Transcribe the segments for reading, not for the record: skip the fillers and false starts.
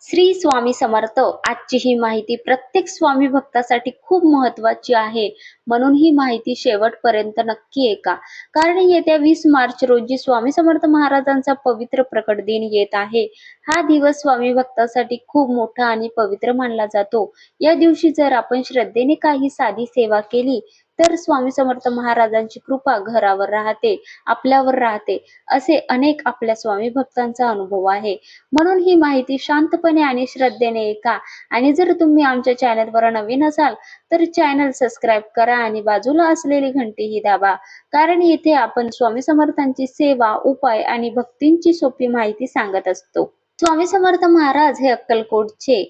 श्री स्वामी समर्थ. आजची ही माहिती प्रत्येक स्वामी भक्तासाठी खूप महत्वाची आहे, म्हणून ही माहिती शेवटपर्यंत नक्की ऐका. कारण येत्या 20 मार्च रोजी स्वामी समर्थ महाराजांचा पवित्र प्रकट दिन येत आहे. हा दिवस स्वामी भक्तासाठी खूप मोठा आणि पवित्र मानला जातो. या दिवशी जर आपण श्रद्धेने काही साधी सेवा केली तर स्वामी समर्थ महाराजांची कृपा घरावर राहते, आपल्यावर राहते, असे अनेक आपल्या स्वामी भक्तांचा अनुभव आहे. म्हणून ही माहिती शांतपणे आणि श्रद्धेने ऐका. आणि जर तुम्ही आमच्या चॅनलवर नवीन असाल तर चॅनल सबस्क्राईब करा आणि बाजूला असलेली घंटीही दाबा. कारण येथे आपण स्वामी समर्थांची सेवा, उपाय आणि भक्तींची सोपी माहिती सांगत असतो. स्वामी समर्थ महाराज हे अक्कलकोटचे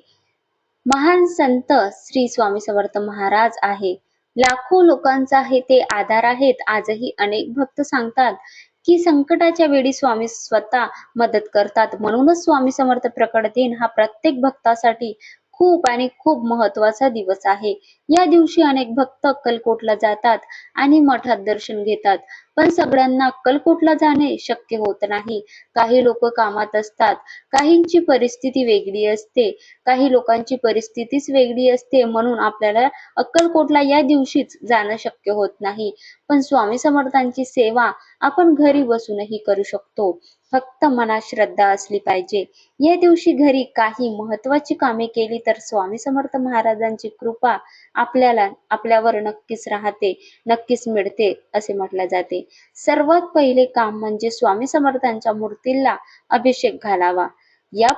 महान संत श्री स्वामी समर्थ महाराज आहे. लाखो लोकांचा हे ते आधार आहेत. आजही अनेक भक्त सांगतात की संकटाच्या वेळी स्वामी स्वतः मदत करतात. म्हणूनच स्वामी समर्थ प्रकट दिन हा प्रत्येक भक्तासाठी खूप आणि खूप महत्वाचा दिवस आहे. या दिवशी अनेक भक्त अक्कलकोटला जातात आणि मठात दर्शन घेतात. पण सगळ्यांना अक्कलकोटला जाणे शक्य होत नाही. काही लोक कामात असतात, काहींची परिस्थिती वेगळी असते, काही लोकांची परिस्थितीच वेगळी असते, म्हणून आपल्याला अक्कलकोटला या दिवशीच जाणं शक्य होत नाही. पण स्वामी समर्थांची सेवा आपण घरी बसूनही करू शकतो. फक्त मनात श्रद्धा असली पाहिजे. या दिवशी घरी काही महत्वाची कामे केली तर स्वामी समर्थ महाराजांची कृपा आपल्यावर नक्कीच राहते, नक्कीच मिळते असे म्हटले जाते. सर्वात पहिले काम म्हणजे स्वामी समर्थांच्या मूर्तीला अभिषेक घालावा. या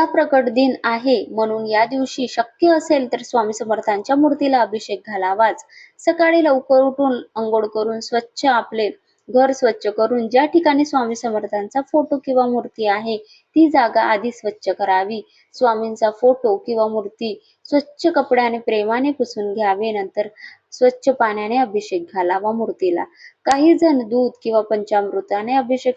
प्रकट दिन आहे, म्हणून या दिवशी शक्य असेल तर स्वामी समर्थांच्या मूर्तीला अभिषेक घालावाच. सकाळी लवकर उठून अंघोळ करून आपले घर स्वच्छ करून ज्या ठिकाणी स्वामी समर्थांचा फोटो किंवा मूर्ती आहे ती जागा आधी स्वच्छ करावी. स्वामींचा फोटो किंवा मूर्ती स्वच्छ कपड्याने प्रेमाने पुसून घ्यावे. नंतर स्वच्छ पाण्याने अभिषेक घालावा मूर्तीला. काही जण दूध किंवा पंचामृताने अभिषेक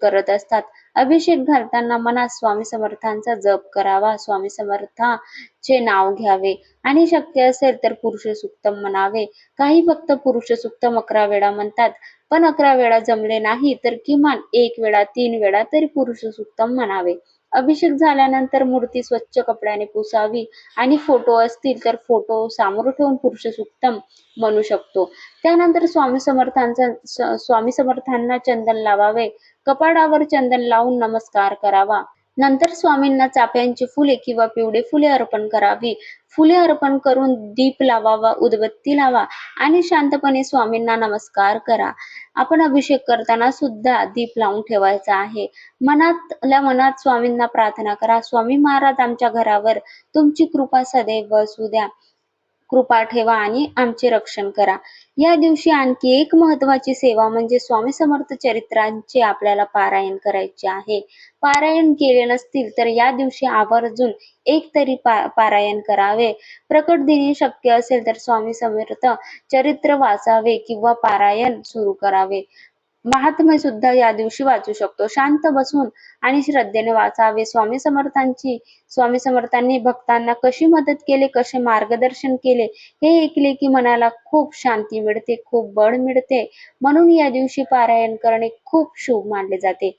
करत असतात. अभिषेक घालताना मनात स्वामी समर्थांचा जप करावा, स्वामी समर्थांचे नाव घ्यावे आणि शक्य असेल तर पुरुष सुक्तम म्हणावे. काही भक्त पुरुष सुक्तम 11 वेळा म्हणतात, पण 11 वेळा जमले नाही तर किमान 1 वेळा 3 वेळा तरी पुरुष सुक्तम म्हणावे. अभिषेक झाल्यानंतर मूर्ती स्वच्छ कपड्याने पुसावी आणि फोटो असतील तर फोटो समोर ठेवून पुरुष सुक्तम म्हणू शकतो. त्यानंतर स्वामी समर्थांना चंदन लावावे. कपाळावर चंदन लावून नमस्कार करावा. नंतर स्वामींना चाफ्यांची फुले किंवा पिवळे फुले अर्पण करावी. फुले अर्पण करून दीप लावावा, उदबत्ती लावा आणि शांतपणे स्वामींना नमस्कार करा. आपण अभिषेक करताना सुद्धा दीप लावून ठेवायचा आहे. मनात स्वामींना प्रार्थना करा, स्वामी महाराज आमच्या घरावर तुमची कृपा सदैव असू द्या, कृपा ठेवा आणि आमचे रक्षण करा. या दिवशी आणखी एक महत्वाची सेवा म्हणजे स्वामी समर्थ चरित्रांचे आपल्याला पारायण करायचे आहे. पारायण केले नसतील तर या दिवशी आवर्जून एक तरी पारायण करावे. प्रकट दिनी शक्य असेल तर स्वामी समर्थ चरित्र वाचावे किंवा पारायण सुरू करावे. महात्म्य सुद्धा या दिवशी वाचू शकतो. शांत बसून आणि श्रद्धेने वाचावे. स्वामी समर्थांनी भक्तांना कशी मदत केले, कसे मार्गदर्शन केले हे ऐकले की मनाला खूप शांती मिळते, खूप बळ मिळते. म्हणून या दिवशी पारायण करणे खूप शुभ मानले जाते.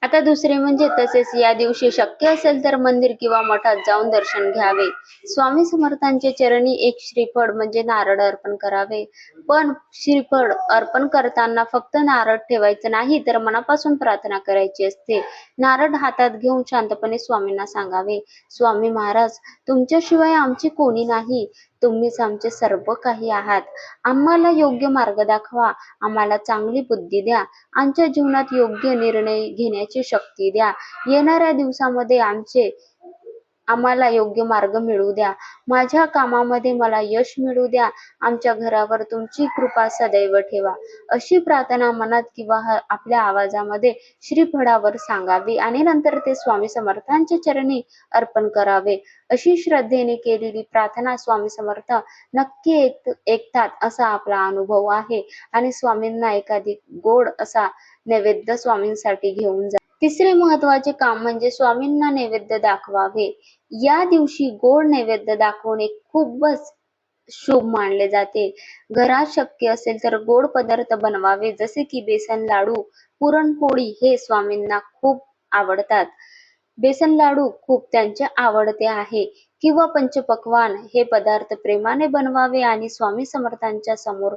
आता दुसरे म्हणजे तसेच या दिवशी शक्य असेल तर मंदिर किंवा मठात जाऊन दर्शन घ्यावे. स्वामी समर्थांचे चरणी एक श्रीफळ म्हणजे नारळ अर्पण करावे. पण श्रीफळ अर्पण करताना फक्त नारळ ठेवायचं नाही तर मनापासून प्रार्थना करायची असते. नारळ हातात घेऊन शांतपणे स्वामींना सांगावे, स्वामी महाराज तुमच्याशिवाय आमचे कोणी नाही, तुम्हीच आमचे सर्व काही आहात. आम्हाला योग्य मार्ग दाखवा, आम्हाला चांगली बुद्धी द्या, आमच्या जीवनात योग्य निर्णय घेण्याची शक्ती द्या. येणाऱ्या दिवसामध्ये आम्हाला योग्य मार्ग मिळू द्या. माझ्या कामामध्ये मला यश मिळू द्या. आमच्या घरावर तुमची कृपा सदैव ठेवा. अशी प्रार्थना मनात किंवा आपल्या आवाजामध्ये श्रीफळावर सांगावी आणि नंतर ते स्वामी समर्थांच्या चरणी अर्पण करावे. अशी श्रद्धेने केलेली प्रार्थना स्वामी समर्थ नक्की ऐकतात असा आपला अनुभव आहे आणि स्वामींना एखादी गोड असा नैवेद्य स्वामींसाठी घेऊन जा. तिसरे महत्वाचे काम म्हणजे स्वामींना नैवेद्य दाखवावे. या दिवशी गोड नैवेद्य दाखवणे खूपच शुभ मानले जाते. घरात शक्य असेल तर गोड पदार्थ बनवावे, जसे की बेसन लाडू, पुरणपोळी हे स्वामींना खूप आवडतात. बेसन लाडू खूप त्यांचे आवडते आहे किंवा पंचपक्वान्न हे पदार्थ प्रेमाने बनवावे आणि स्वामी समर्थांच्या समोर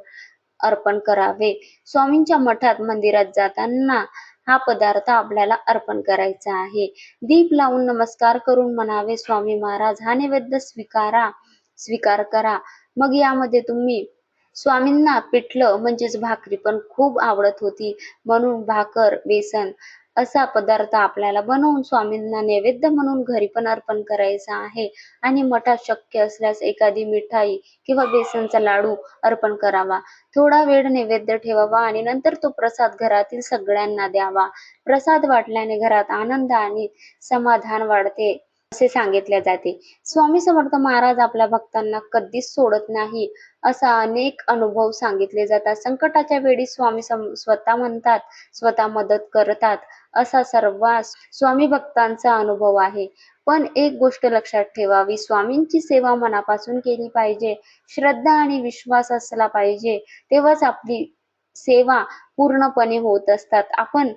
अर्पण करावे. स्वामींच्या मठात मंदिरात जाताना हा पदार्थ आपल्याला अर्पण करायचा आहे. दीप लावून नमस्कार करून म्हणावे, स्वामी महाराज हा नैवेद्य स्वीकार करा. मग यामध्ये तुम्ही स्वामींना पिठलं म्हणजेच भाकरी पण खूप आवडत होती, म्हणून भाकर, बेसन असा पदार्थ आपल्याला बनवून स्वामींना नैवेद्य म्हणून घरी पण अर्पण करायचा आहे आणि मठात शक्य असल्यास एखादी मिठाई किंवा बेसनचा लाडू अर्पण करावा. थोडा वेळ नैवेद्य ठेवावा आणि नंतर तो प्रसाद घरातील सगळ्यांना द्यावा. प्रसाद वाटल्याने घरात आनंद आणि समाधान वाढते असे सांगितले जाते. स्वामी समर्थ महाराज आपल्या भक्तांना कधीच सोडत नाही असा अनेक अनुभव सांगितले जातात. संकटाच्या वेळी स्वामी स्वतः म्हणतात, स्वतः मदत करतात असा सर्व स्वामी भक्तांचा अनुभव आहे. पण एक गोष्ट लक्षात ठेवावी, स्वामींची सेवा मनापासून केली पाहिजे. श्रद्धा आणि विश्वास असला पाहिजे, तेव्हाच आपली सेवा पूर्णपणे होत असतात. आपण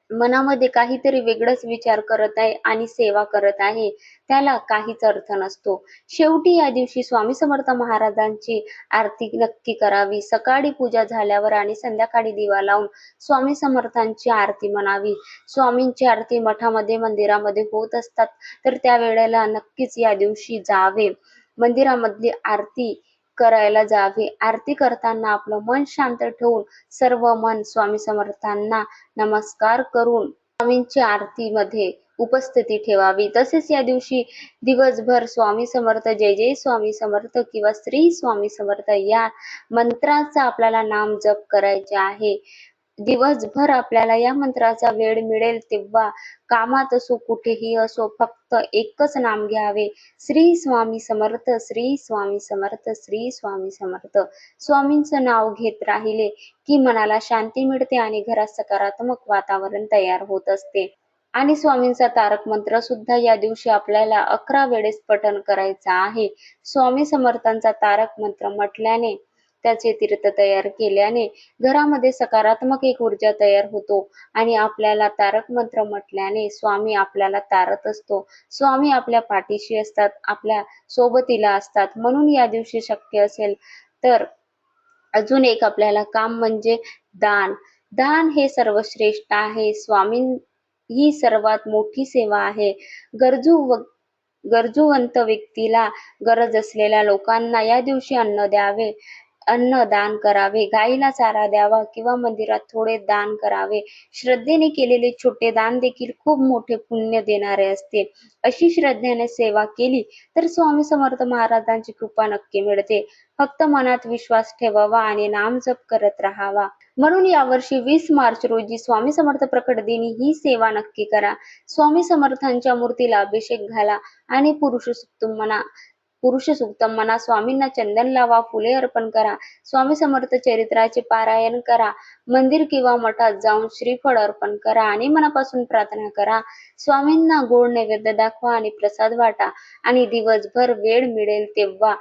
मनामध्ये काहीतरी वेगळंच विचार करत आहे आणि सेवा करत आहे, त्याला काहीच अर्थ नसतो. शेवटी या दिवशी स्वामी समर्थ महाराजांची आरती नक्की करावी. सकाळी पूजा झाल्यावर आणि संध्याकाळी दिवा लावून स्वामी समर्थांची आरती म्हणावी. स्वामींची आरती मठामध्ये, मंदिरामध्ये होत असतात, तर त्या वेळेला नक्कीच या दिवशी जावे. मंदिरामधली आरती करायला जावे. आरती करताना आपलं मन शांत ठेवून सर्व मन स्वामी समर्थांना नमस्कार करून स्वामींची आरतीमध्ये उपस्थिती ठेवावी. तसेच या दिवशी दिवसभर स्वामी समर्थ, जय जय स्वामी समर्थ किंवा श्री स्वामी समर्थ या मंत्राचा आपल्याला नाम जप करायचे आहे. दिवसभर आपल्याला या मंत्राचा वेळ मिळेल तेव्हा कामात असो, कुठेही असो, फक्त एकच नाम घ्यावे, श्री स्वामी समर्थ, श्री स्वामी समर्थ, श्री स्वामी समर्थ. स्वामींचं नाव घेत राहिले की मनाला शांती मिळते आणि घरात सकारात्मक वातावरण तयार होत असते. आणि स्वामींचा तारक मंत्र सुद्धा या दिवशी आपल्याला 11 वेळेस पठण करायचा आहे. स्वामी समर्थांचा तारक मंत्र म्हटल्याने, त्याचे तीर्थ तयार केल्याने घरामध्ये सकारात्मक एक ऊर्जा तयार होतो आणि आपल्याला तारक मंत्र म्हटल्याने स्वामी आपल्याला तारत असतो. स्वामी आपल्या पाठीशी असतात, आपल्या सोबतीला असतात. म्हणून या दिवशी शक्य असेल तर अजून एक आपल्याला काम म्हणजे दान. दान हे सर्वश्रेष्ठ आहे. स्वामी ही सर्वात मोठी सेवा आहे. गरजूवंत व्यक्तीला, गरज असलेल्या लोकांना या दिवशी अन्न द्यावे, अन्न दान करावे, गाईला चारा द्यावा किंवा मंदिरात थोडे दान करावे. श्रद्धेने केलेले छोटे दान देखील खूप मोठे पुण्य देणारे असते. अशी श्रद्धेने सेवा केली तर स्वामी समर्थ महाराजांची कृपा नक्की मिळते. फक्त मनात विश्वास ठेवावा आणि नाम जप करत राहावा. म्हणून यावर्षी 20 मार्च रोजी स्वामी समर्थ प्रकट दिनी ही सेवा नक्की करा. स्वामी समर्थांच्या मूर्तीला अभिषेक घाला आणि पुरुष सुक्तम म्हणा, स्वामींना चंदन लावा, फुले अर्पण करा, स्वामी समर्थ चरित्राचे पारायण करा, मंदिर किंवा मठात जाऊन श्रीफळ अर्पण करा आणि मनापासून प्रार्थना करा. स्वामींना गोड नैवेद्य दाखवा आणि प्रसाद वाटा आणि दिवसभर वेळ मिळेल तेव्हा,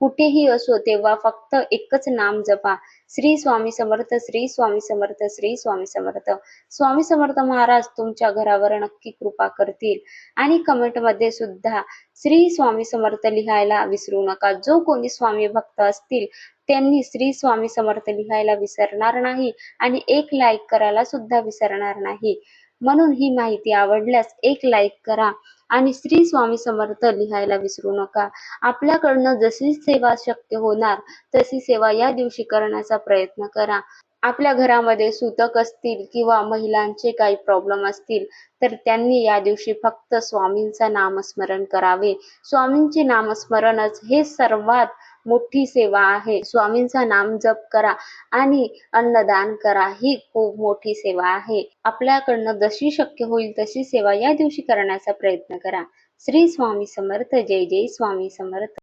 कुठेही असो तेव्हा फक्त एकच नाम जपा, श्री स्वामी समर्थ, श्री स्वामी समर्थ, श्री स्वामी समर्थ. स्वामी समर्थ महाराज तुमच्या घरावर नक्की कृपा करतील. आणि कमेंटमध्ये सुद्धा श्री स्वामी समर्थ लिहायला विसरू नका. जो कोणी स्वामी भक्त असतील त्यांनी श्री स्वामी समर्थ लिहायला विसरणार नाही आणि एक लाईक करायला सुद्धा विसरणार नाही. म्हणून ही माहिती आवडल्यास एक लाईक करा आणि श्री स्वामी समर्थ लिहायला विसरू नका. आपल्याकडनं जशी सेवा शक्य होणार तशी सेवा या दिवशी करण्याचा प्रयत्न करा. आपल्या घरामध्ये सूतक असतील किंवा महिलांचे काही प्रॉब्लेम असतील तर त्यांनी या दिवशी फक्त स्वामींचं नामस्मरण करावे. स्वामींचे नामस्मरणच हे सर्वात मोठी सेवा आहे. स्वामींचा नाम जप करा आणि अन्नदान करा, ही खूप मोठी सेवा आहे. आपल्याकडनं जशी शक्य होईल तशी सेवा या दिवशी करण्याचा प्रयत्न करा. श्री स्वामी समर्थ, जय जय स्वामी समर्थ.